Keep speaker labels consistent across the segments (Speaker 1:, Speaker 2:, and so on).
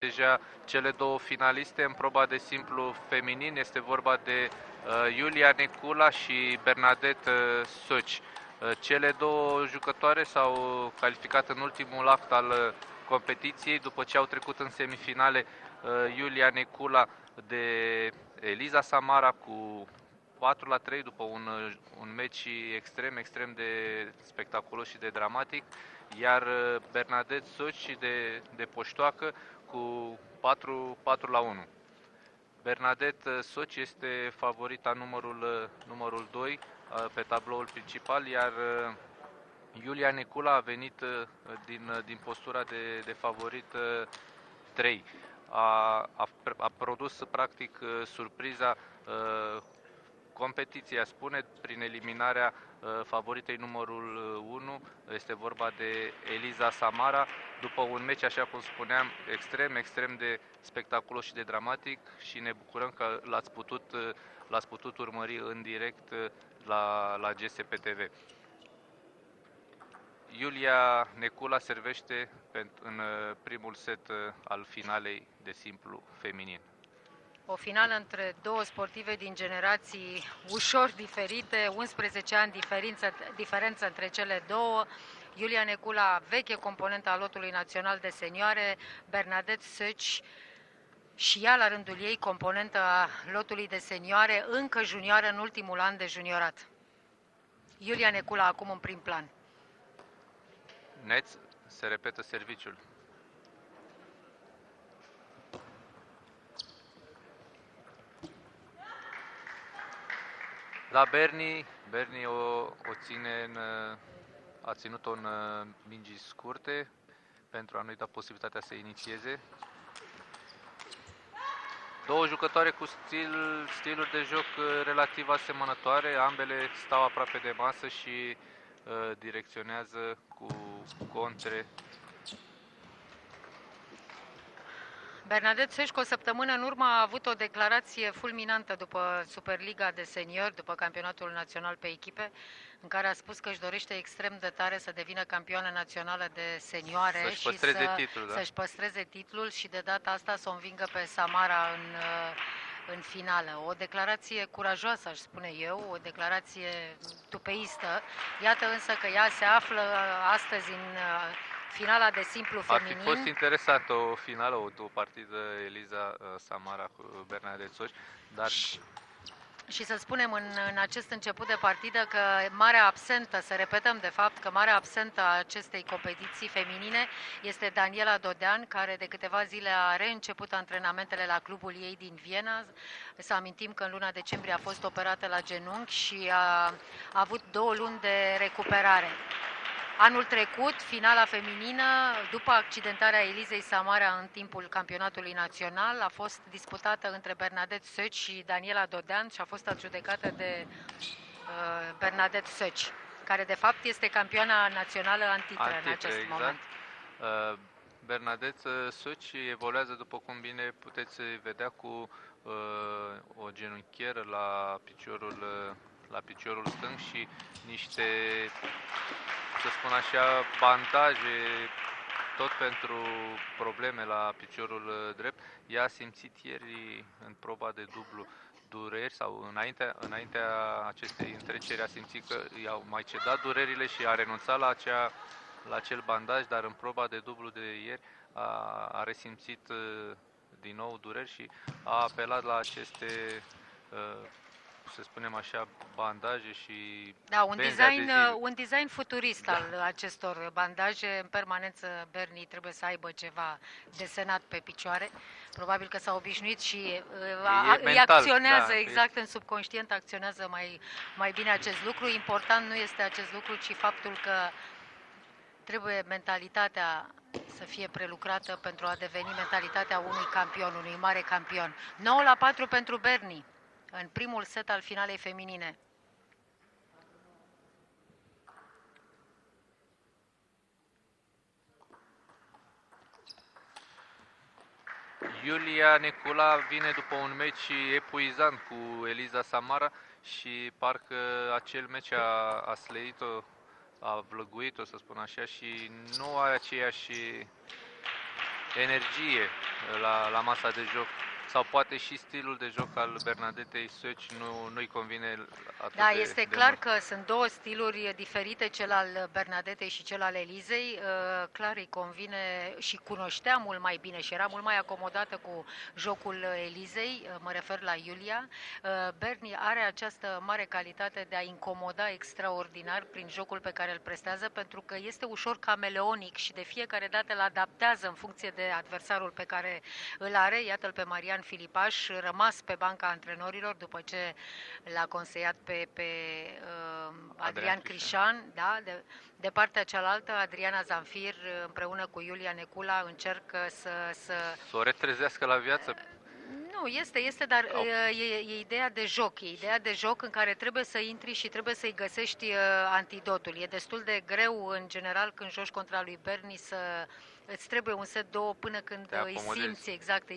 Speaker 1: deja cele două finaliste în proba de simplu feminin. Este vorba de Iulia Necula și Bernadette Soci. Cele două jucătoare s-au calificat în ultimul act al competiției după ce au trecut în semifinale Iulia Necula de Eliza Samara cu 4-3 după un meci extrem de spectaculos și de dramatic, iar Bernadette Soci de Poștoacă cu 4-1. Bernadette Soci este favorita numărul 2 pe tabloul principal, iar Iulia Necula a venit din postura de favorit 3. A produs practic surpriza competiția, spune, prin eliminarea favoritei numărul 1, este vorba de Eliza Samara, după un meci, așa cum spuneam, extrem de spectaculos și de dramatic, și ne bucurăm că l-ați putut urmări în direct la GSP TV. Iulia Necula servește în primul set al finalei de simplu feminin.
Speaker 2: O finală între două sportive din generații ușor diferite, 11 ani diferență între cele două. Iulia Necula, veche componentă a lotului național de senioare, Bernadette Soci și ea la rândul ei componentă a lotului de senioare, încă junioară în ultimul an de juniorat. Iulia Necula acum în prim plan.
Speaker 1: Neț, se repetă serviciul. La Berni a ținut-o în mingi scurte pentru a nu-i da posibilitatea să inițieze. Două jucătoare cu stiluri de joc relativ asemănătoare, ambele stau aproape de masă și direcționează cu contre.
Speaker 2: Bernadette Soci, cu o săptămână în urmă, a avut o declarație fulminantă după Superliga de seniori, după campionatul național pe echipe, în care a spus că își dorește extrem de tare să devină campioană națională de senioare și să-și păstreze titlul și de data asta să o învingă pe Samara în finală. O declarație curajoasă, aș spune eu, o declarație tupeistă. Iată însă că ea se află astăzi în finala de simplu feminin.
Speaker 1: Ar fi fost interesată o finală, o partidă Eliza Samara cu Bernadette Soci, dar...
Speaker 2: Și să spunem în acest început de partidă că marea absentă, să repetăm de fapt că marea absentă a acestei competiții feminine este Daniela Dodean, care de câteva zile a reînceput antrenamentele la clubul ei din Viena. Să amintim că în luna decembrie a fost operată la genunchi și a avut 2 luni de recuperare. Anul trecut, finala feminină, după accidentarea Elizei Samara în timpul campionatului național, a fost disputată între Bernadette Soci și Daniela Dodean și a fost adjudecată de Bernadette Soci, care de fapt este campioana națională în acest moment.
Speaker 1: Bernadette Soci evoluează, după cum bine puteți vedea, cu o genunchieră la piciorul stâng și niște, să spun așa, bandaje, tot pentru probleme la piciorul drept. Ea a simțit ieri în proba de dublu dureri, sau înaintea acestei întreceri a simțit că i-au mai cedat durerile și a renunțat la acel bandaj, dar în proba de dublu de ieri a resimțit din nou dureri și a apelat la aceste să spunem așa, bandaje și...
Speaker 2: Da, un design futurist al acestor bandaje. În permanență Berni trebuie să aibă ceva desenat pe picioare. Probabil că s-a obișnuit și îi acționează, exact, în subconștient acționează mai bine acest lucru. Important nu este acest lucru, ci faptul că trebuie mentalitatea să fie prelucrată pentru a deveni mentalitatea unui campion, unui mare campion. 9-4 pentru Berni în primul set al finalei feminine.
Speaker 1: Iulia Necula vine după un meci epuizant cu Eliza Samara și parcă acel meci a slăit-o, a vlăguit-o, să spun așa, și nu are aceeași energie la masa de joc. Sau poate și stilul de joc al Bernadetei Söci nu-i convine atât
Speaker 2: Da,
Speaker 1: de
Speaker 2: este clar
Speaker 1: mult.
Speaker 2: că sunt două stiluri diferite, cel al Bernadetei și cel al Elizei. Clar îi convine și cunoștea mult mai bine și era mult mai acomodată cu jocul Elizei, mă refer la Iulia. Berni are această mare calitate de a incomoda extraordinar prin jocul pe care îl prestează, pentru că este ușor cameleonic și de fiecare dată îl adaptează în funcție de adversarul pe care îl are. Iată-l pe Marian Filipaș, rămas pe banca antrenorilor după ce l-a conseiat pe Adrian Crișan, da? De partea cealaltă, Adriana Zanfir împreună cu Iulia Necula încercă să
Speaker 1: o retrezească la viață.
Speaker 2: Nu, este, dar e ideea de joc. E ideea de joc în care trebuie să intri și trebuie să-i găsești antidotul. E destul de greu, în general, când joci contra lui Berni, îți trebuie un set două până când îi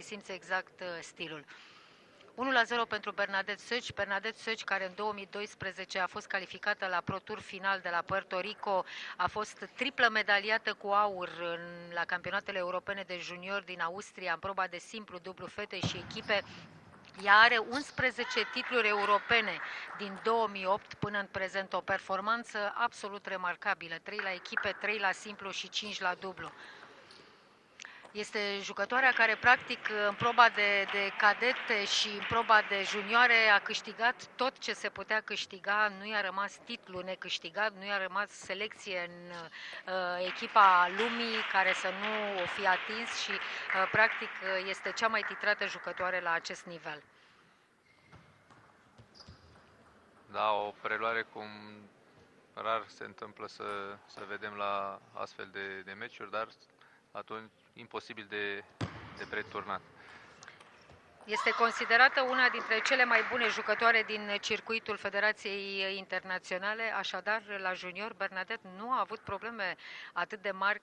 Speaker 2: simți exact stilul. 1-0 pentru Bernadette Söci. Bernadette Söci, care în 2012 a fost calificată la Pro Tour final de la Puerto Rico, a fost triplă medaliată cu aur la campionatele europene de juniori din Austria, în proba de simplu, dublu fete și echipe. Ea are 11 titluri europene din 2008 până în prezent, o performanță absolut remarcabilă. 3 la echipe, 3 la simplu și 5 la dublu. Este jucătoarea care, practic, în proba de cadete și în proba de junioare a câștigat tot ce se putea câștiga, nu i-a rămas titlu necâștigat, nu i-a rămas selecție în echipa lumii care să nu o fie atins și, practic, este cea mai titrată jucătoare la acest nivel.
Speaker 1: Da, o preluare cum rar se întâmplă să vedem la astfel de meciuri, dar atunci imposibil de preturnat.
Speaker 2: Este considerată una dintre cele mai bune jucătoare din circuitul Federației Internaționale, așadar la junior Bernadette nu a avut probleme atât de mari,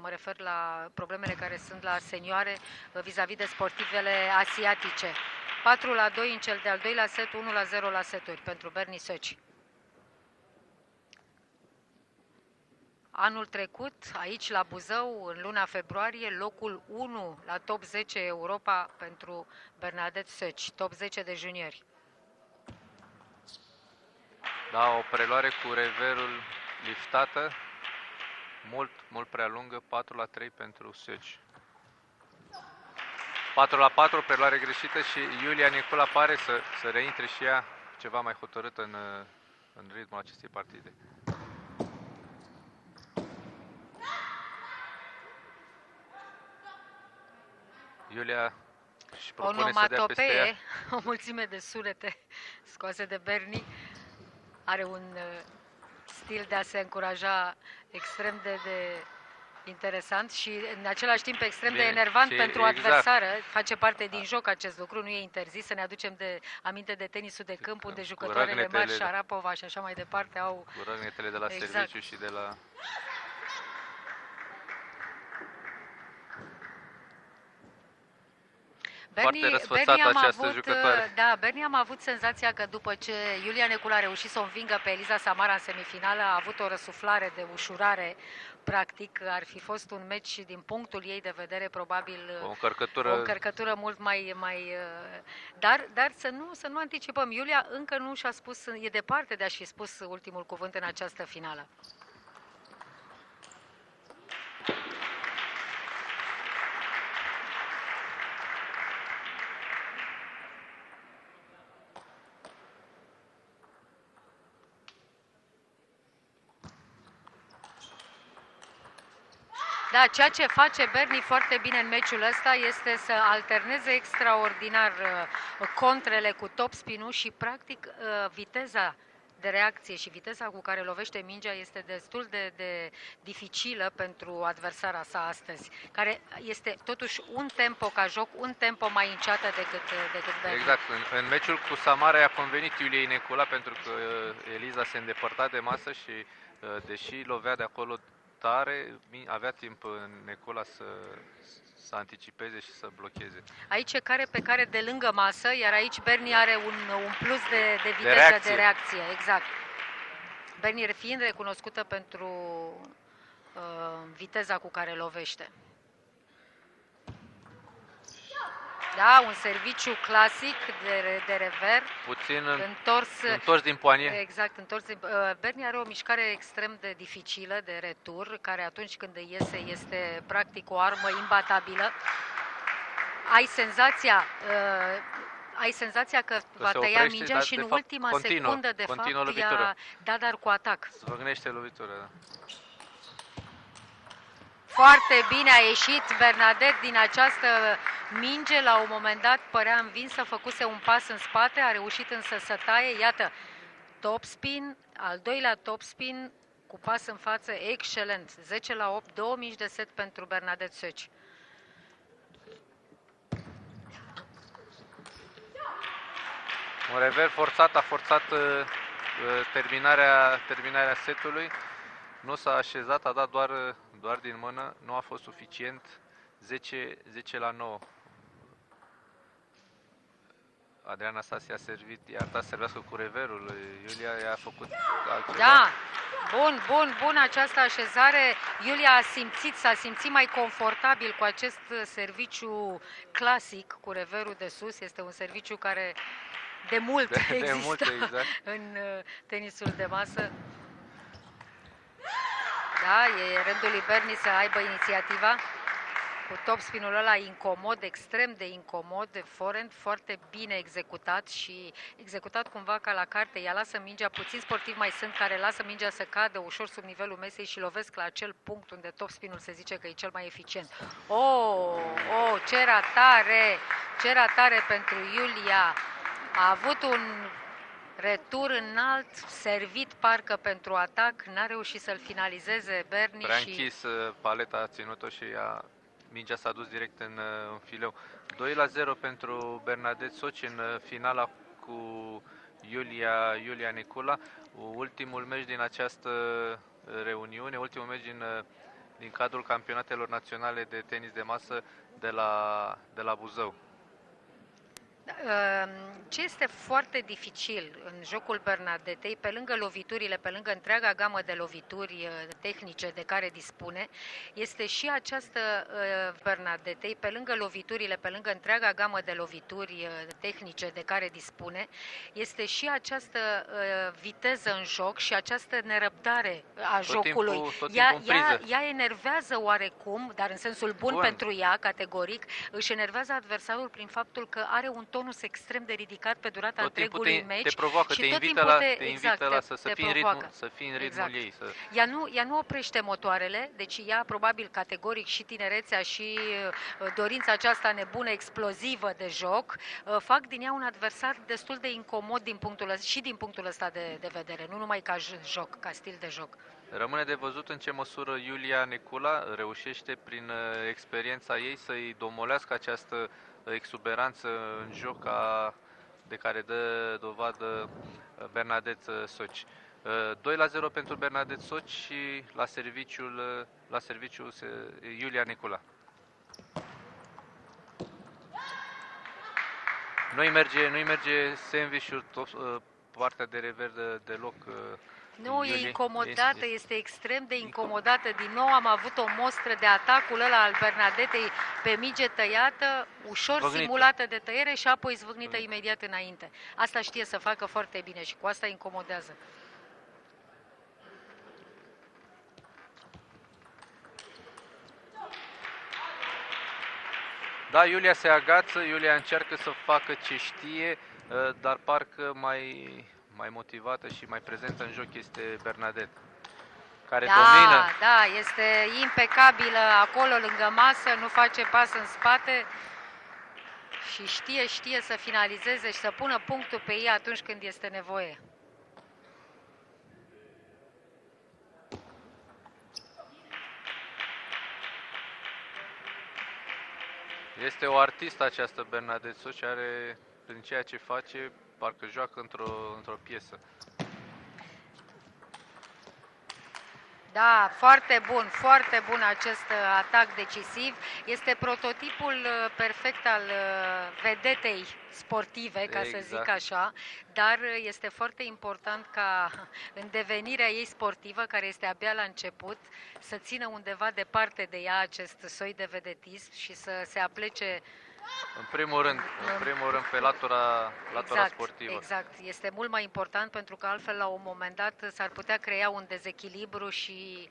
Speaker 2: mă refer la problemele care sunt la senioare vis-a-vis de sportivele asiatice. 4-2 în cel de-al doilea set, 1-0 la seturi pentru Berni Söci. Anul trecut, aici la Buzău, în luna februarie, locul 1 la top 10 Europa pentru Bernadette Söci, top 10 de juniori.
Speaker 1: Da, o preluare cu reverul liftată, mult prea lungă, 4-3 pentru Söci. 4-4, preluare greșită și Iulia Necula pare să reintre și ea ceva mai hotărâtă în ritmul acestei partide. Iulia își propune să dea peste ea.
Speaker 2: O mulțime de sunete scoase de Berni. Are un stil de a se încuraja extrem de interesant și în același timp extrem de enervant pentru adversară. Face parte din joc acest lucru, nu e interzis. Să ne aducem aminte de tenisul de câmp, unde jucătoarele mari, Șarapova și așa mai departe, au...
Speaker 1: Cu răgnetele de la serviciu și de la...
Speaker 2: Berni am avut senzația că după ce Iulia Necula a reușit să o învingă pe Elisa Samara în semifinală, a avut o răsuflare de ușurare, practic ar fi fost un meci din punctul ei de vedere probabil
Speaker 1: o
Speaker 2: încărcătură mult mai dar să nu anticipăm. Iulia încă nu și-a spus, e departe de a-și fi spus ultimul cuvânt în această finală. Da, ceea ce face Berni foarte bine în meciul ăsta este să alterneze extraordinar contrele cu topspin-ul și practic viteza de reacție și viteza cu care lovește mingea este destul de dificilă pentru adversara sa astăzi, care este totuși un tempo ca joc, un tempo mai înceată decât Berni.
Speaker 1: Exact, în meciul cu Samara i-a convenit Iuliei Necula pentru că Eliza se îndepărta de masă și deși lovea de acolo tare, avea timp în Necula să anticipeze și să blocheze.
Speaker 2: Aici e pe care de lângă masă, iar aici Berni are un plus de viteză de reacție. Exact. Berni fiind recunoscută pentru viteza cu care lovește. Da, un serviciu clasic de rever.
Speaker 1: Puțin întors din poanie.
Speaker 2: Exact, întors. Berni are o mișcare extrem de dificilă de retur, care atunci când iese este practic o armă imbatabilă. Ai senzația că va tăia mingea și în ultima secundă, de fapt, i-a dat dar cu atac.
Speaker 1: Zvâgnește lovitura, da.
Speaker 2: Foarte bine a ieșit Bernadette din această minge. La un moment dat părea învinsă, făcuse un pas în spate, a reușit însă să taie. Iată, topspin, al doilea topspin cu pas în față, excelent. 10-8, 2 mici de set pentru Bernadette Soci.
Speaker 1: Un rever forțat, a forțat terminarea setului. Nu s-a așezat, a dat doar din mână, nu a fost suficient. 10-9. Adriana Stasi a servit, i-a arătat să servească cu reverul. Iulia i-a făcut altceva.
Speaker 2: Da, bun această așezare. Iulia s-a simțit mai confortabil cu acest serviciu clasic cu reverul de sus. Este un serviciu care de mult există exact. În tenisul de masă. Da, e rândul lui Berni să aibă inițiativa. Cu topspinul ăla incomod, extrem de incomod, de forehand, foarte bine executat și executat cumva ca la carte. Ea lasă mingea, puțin sportivi mai sunt care lasă mingea să cadă ușor sub nivelul mesei și lovesc la acel punct unde topspinul se zice că e cel mai eficient. Ce ratare! Ce ratare pentru Iulia! A avut un retur înalt, servit parcă pentru atac, n-a reușit să-l finalizeze Berni.
Speaker 1: Prea închis, paleta a ținut-o și mingea s-a dus direct în fileu. 2-0 pentru Bernadette Soci în finala cu Iulia Necula. Ultimul meci din această reuniune, ultimul meci din cadrul campionatelor naționale de tenis de masă de la Buzău.
Speaker 2: Ce este foarte dificil în jocul Bernadettei, pe lângă loviturile, pe lângă întreaga gamă de lovituri tehnice de care dispune, este și această Bernadettei, pe lângă loviturile, pe lângă întreaga gamă de lovituri tehnice de care dispune, este și această viteză în joc și această nerăbdare a jocului. Ea enervează oarecum, dar în sensul bun pentru ea, categoric, își enervează adversarul prin faptul că are un tonus extrem de ridicat pe durata întregului meci.
Speaker 1: Te provoacă,
Speaker 2: și
Speaker 1: te invită să fii în ritmul ei.
Speaker 2: Ea nu oprește motoarele, deci ea probabil categoric și tinerețea și dorința aceasta nebună, explozivă de joc, fac din ea un adversar destul de incomod din punctul ăsta de vedere, nu numai ca joc, ca stil de joc.
Speaker 1: Rămâne de văzut în ce măsură Iulia Necula reușește prin experiența ei să-i domolească această exuberanță în joc de care dă dovadă Bernadette Soci. 2-0 pentru Bernadette Soci și la serviciul Iulia Necula. Nu-i merge sandwich-ul, partea de rever deloc.
Speaker 2: Nu, e incomodată, este extrem de incomodată. Din nou am avut o mostră de atacul ăla al Bernadettei pe minge tăiată, ușor simulată de tăiere și apoi zvâgnită imediat înainte. Asta știe să facă foarte bine și cu asta incomodează.
Speaker 1: Da, Iulia se agață, Iulia încearcă să facă ce știe, dar parcă mai motivată și mai prezentă în joc este Bernadette, care domină.
Speaker 2: Da, este impecabilă acolo lângă masă, nu face pas în spate și știe să finalizeze și să pună punctul pe ei atunci când este nevoie.
Speaker 1: Este o artistă această Bernadette Soci, are prin ceea ce face, parcă joacă într-o piesă.
Speaker 2: Da, foarte bun acest atac decisiv. Este prototipul perfect al vedetei sportive, ca să zic așa, dar este foarte important ca în devenirea ei sportivă, care este abia la început, să țină undeva departe de ea acest soi de vedetism și să se aplece
Speaker 1: În primul rând pe latura
Speaker 2: Exact,
Speaker 1: sportivă.
Speaker 2: exact. Este mult mai important pentru că altfel la un moment dat s-ar putea crea un dezechilibru și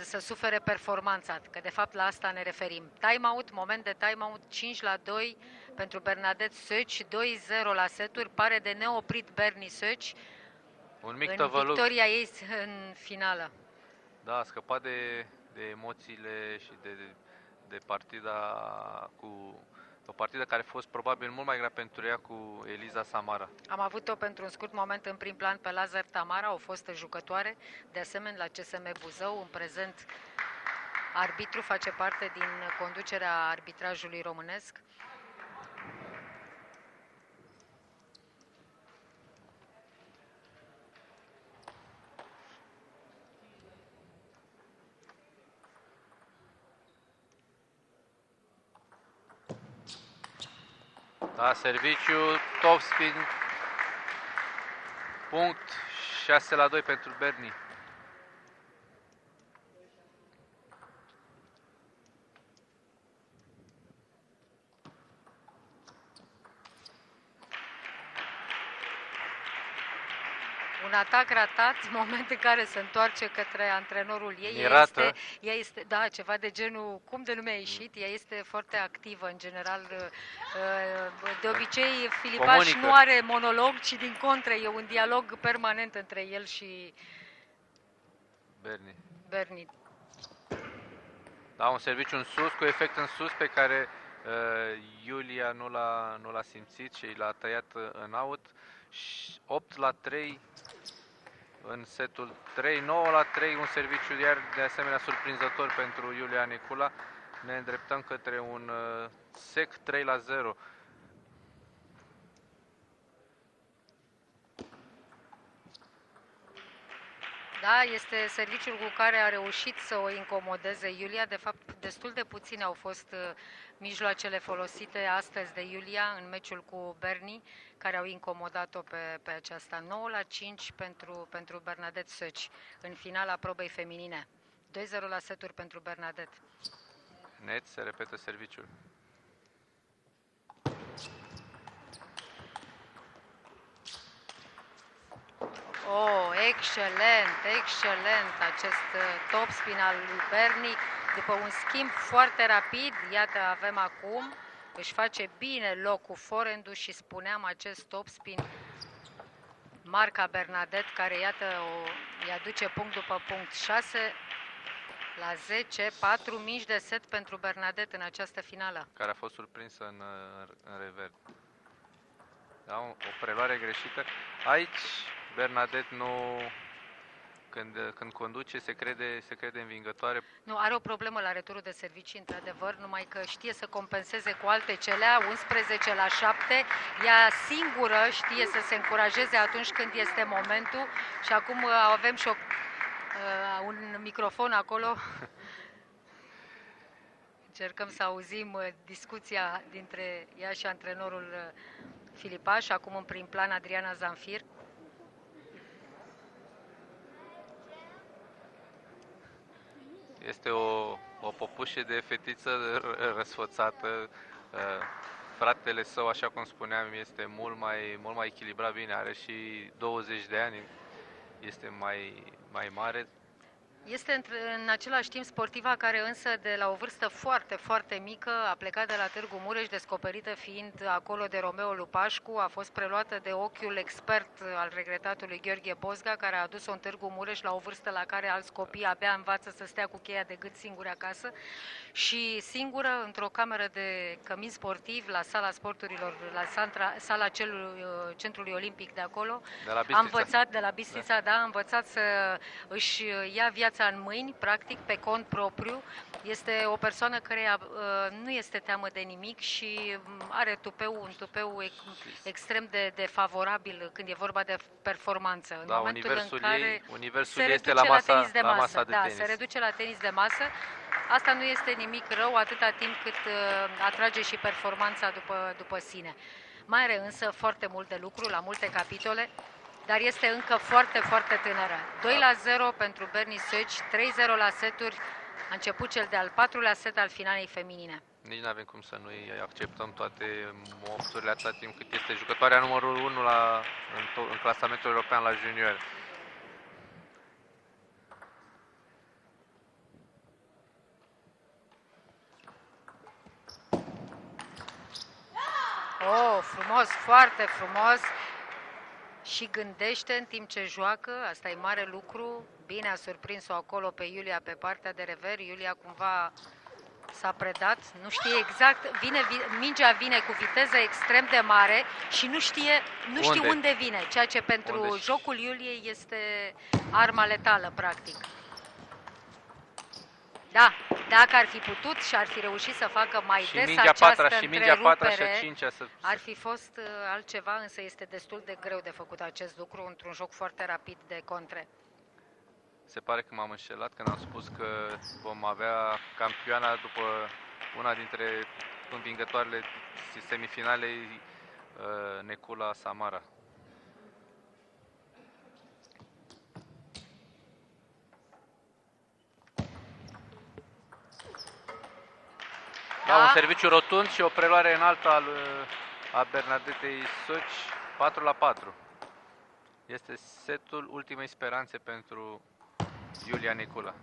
Speaker 2: să sufere performanța, că de fapt la asta ne referim. Time-out, moment de time-out, 5-2 pentru Bernadette Söci, 2-0 la seturi, pare de neoprit Bernie Söci
Speaker 1: Un mic
Speaker 2: în
Speaker 1: tăvăluc.
Speaker 2: victoria ei în finală.
Speaker 1: Da, a scăpat de emoțiile și de partida cu o partidă care a fost probabil mult mai grea pentru ea cu Eliza Samara.
Speaker 2: Am avut-o pentru un scurt moment în prim plan pe Lazar Tamara, o fostă jucătoare, de asemenea la CSM Buzău, în prezent arbitru, face parte din conducerea arbitrajului românesc.
Speaker 1: Da, serviciu, topspin, punct, 6-2 pentru Bernie.
Speaker 2: Un atac ratat, în moment în care se întoarce către antrenorul ei. Ea este, da, ceva de genul, cum de nu mi-a ieșit, ea este foarte activă în general. De obicei, Filipaș nu are monolog, ci din contră, e un dialog permanent între el și Bernie.
Speaker 1: Da, un serviciu în sus, cu efect în sus, pe care Iulia nu l-a simțit și l-a tăiat în out. 8-3 în setul 3, 9-3, un serviciu iar de asemenea surprinzător pentru Iulia Necula. Ne îndreptăm către un sec 3-0.
Speaker 2: Da, este serviciul cu care a reușit să o incomodeze Iulia. De fapt, destul de puține au fost mijloacele folosite astăzi de Iulia în meciul cu Bernie, care au incomodat-o pe aceasta. 9-5 pentru Bernadette Söci în finala probei feminine. 2-0 la seturi pentru Bernadette.
Speaker 1: Net, se repetă serviciul.
Speaker 2: Oh, excelent, excelent acest topspin al lui Bernie. După un schimb foarte rapid, iată avem acum, își face bine loc cu forehand-ul și spuneam acest topspin marca Bernadette, care iată îi aduce punct după punct. 6-10, 4 mici de set pentru Bernadette în această finală.
Speaker 1: Care a fost surprinsă în revers. Da, o preluare greșită. Aici Bernadette nu, când conduce, se crede învingătoare.
Speaker 2: Nu, are o problemă la returul de servicii, într-adevăr, numai că știe să compenseze cu alte celea, 11-7. Ea singură știe să se încurajeze atunci când este momentul și acum avem și un microfon acolo. Încercăm să auzim discuția dintre ea și antrenorul Filipaș, acum în prim plan Adriana Zanfir.
Speaker 1: Este o popușe de fetiță răsfățată. Fratele său, așa cum spuneam, este mult mai echilibrat bine, are și 20 de ani, este mai mare.
Speaker 2: Este în același timp sportiva care însă de la o vârstă foarte, foarte mică a plecat de la Târgu Mureș, descoperită fiind acolo de Romeo Lupașcu, a fost preluată de ochiul expert al regretatului Gheorghe Bozga, care a adus-o în Târgu Mureș la o vârstă la care alți copii abia învață să stea cu cheia de gât singuri acasă și singură într-o cameră de cămin sportiv la sala sporturilor, la sala centrului olimpic de acolo. A învățat de la Bistrița, da, a învățat să își ia viața în mâini, practic, pe cont propriu. Este o persoană care nu este teamă de nimic și are un tupeu extrem de favorabil când e vorba de performanță. În momentul în care
Speaker 1: universul este la masa de tenis.
Speaker 2: Se reduce la tenis de masă. Asta nu este nimic rău atâta timp cât atrage și performanța după sine. Mai are însă foarte mult de lucru la multe capitole, dar este încă foarte, foarte tânără. 2-0 pentru Bernie Söci, 3-0 la seturi. A început cel de-al 4-lea set al finalei feminine.
Speaker 1: Nici nu avem cum să nu-i acceptăm toate mofturile atâta timp cât este jucătoarea numărul 1 în clasamentul european la junior.
Speaker 2: Oh, frumos, foarte frumos. Și gândește în timp ce joacă, asta e mare lucru. Bine a surprins-o acolo pe Iulia pe partea de rever. Iulia cumva s-a predat, nu știe exact, mingea vine cu viteză extrem de mare și nu știe unde vine, ceea ce pentru jocul Iuliei este arma letală, practic. Da, dacă ar fi putut și ar fi reușit să facă mai des această întrerupere, ar fi fost altceva, însă este destul de greu de făcut acest lucru într-un joc foarte rapid de contre.
Speaker 1: Se pare că m-am înșelat când am spus că vom avea campioana după una dintre învingătoarele semifinalei, Necula Samara. Da, un serviciu rotund și o preluare înaltă a Bernadetei Soci, 4-4. Este setul ultimei speranțe pentru Iulia Necula.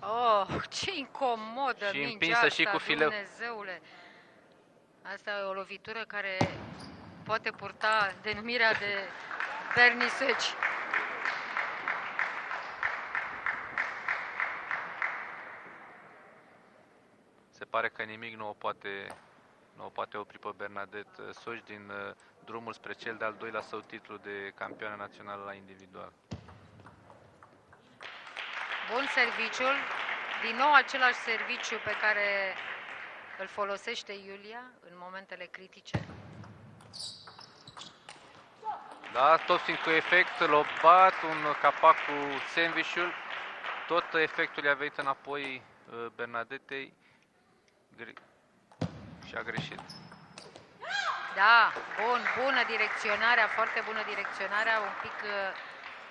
Speaker 2: Oh, ce incomodă
Speaker 1: și
Speaker 2: mingea asta,
Speaker 1: și cu fileu.
Speaker 2: Dumnezeule! Asta e o lovitură care poate purta denumirea de Bernie Soci.
Speaker 1: Se pare că nimic nu o poate opri pe Bernadette Soci din drumul spre cel de-al doilea său titlu de campioană națională la individual.
Speaker 2: Bun serviciul, din nou același serviciu pe care îl folosește Iulia în momentele critice.
Speaker 1: Da, tot fiind cu efect, lobat, un capac cu sandwich-ul, tot efectul i-a venit înapoi Bernadetei și a greșit.
Speaker 2: Da, bună direcționarea, foarte bună direcționarea, un pic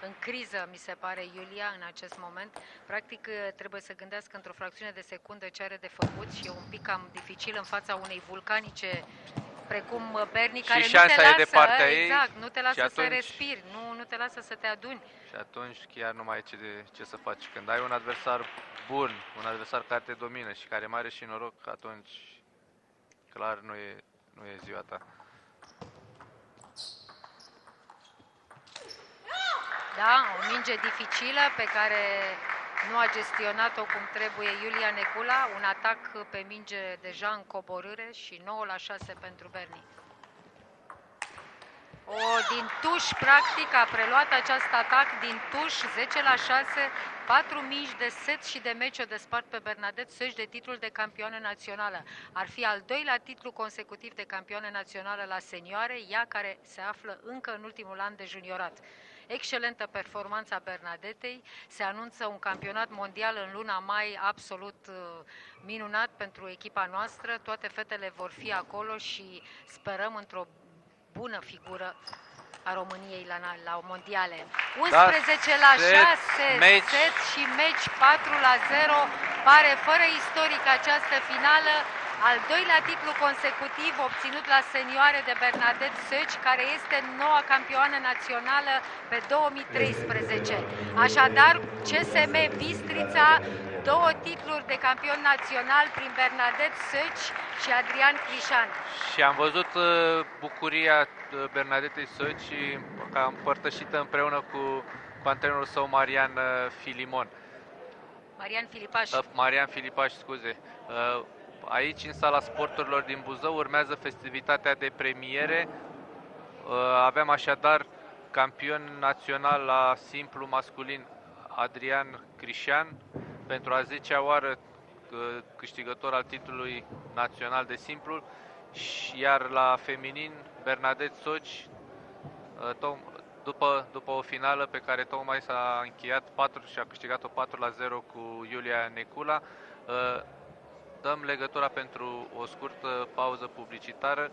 Speaker 2: în criză, mi se pare, Iulia, în acest moment. Practic, trebuie să gândească într-o fracțiune de secundă ce are de făcut și e un pic cam dificil în fața unei vulcanice precum Bernie, care nu te lasă,
Speaker 1: de partea ei,
Speaker 2: nu te lasă să respiri, nu te lasă să te aduni.
Speaker 1: Și atunci chiar nu mai ai ce să faci. Când ai un adversar bun, un adversar care te domină și care mai are și noroc, atunci clar nu e ziua ta.
Speaker 2: Da, o minge dificilă pe care nu a gestionat-o cum trebuie Iulia Necula, un atac pe minge deja în coborâre și 9-6 pentru Bernie. Din tuș, practic, a preluat acest atac din tuș, 10-6, 4 mingi de set și de meci o despart pe Bernadette Soci de titlul de campioană națională. Ar fi al doilea titlu consecutiv de campioană națională la senioare, ea care se află încă în ultimul an de juniorat. Excelentă performanța Bernadetei, se anunță un campionat mondial în luna mai absolut minunat pentru echipa noastră, toate fetele vor fi acolo și sperăm într-o bună figură a României la mondiale. 11-6, set și meci 4-0, pare fără istoric această finală. Al doilea titlu consecutiv obținut la senioare de Bernadette Soci, care este noua campioană națională pe 2013. Așadar, CSM Bistrița, 2 titluri de campion național prin Bernadette Soci și Adrian Crișan.
Speaker 1: Și am văzut bucuria Bernadetei Soci, că am împărtășită împreună cu antrenorul său Marian Filimon. Marian Filipaș, scuze. Aici, în sala sporturilor din Buzău, urmează festivitatea de premiere. Avem așadar campion național la simplu masculin Adrian Crișan, pentru a 10-a oară câștigător al titlului național de simplu, iar la feminin Bernadette Soci, după o finală pe care tocmai s-a încheiat și a câștigat-o 4-0 cu Iulia Necula. Dăm legătura pentru o scurtă pauză publicitară.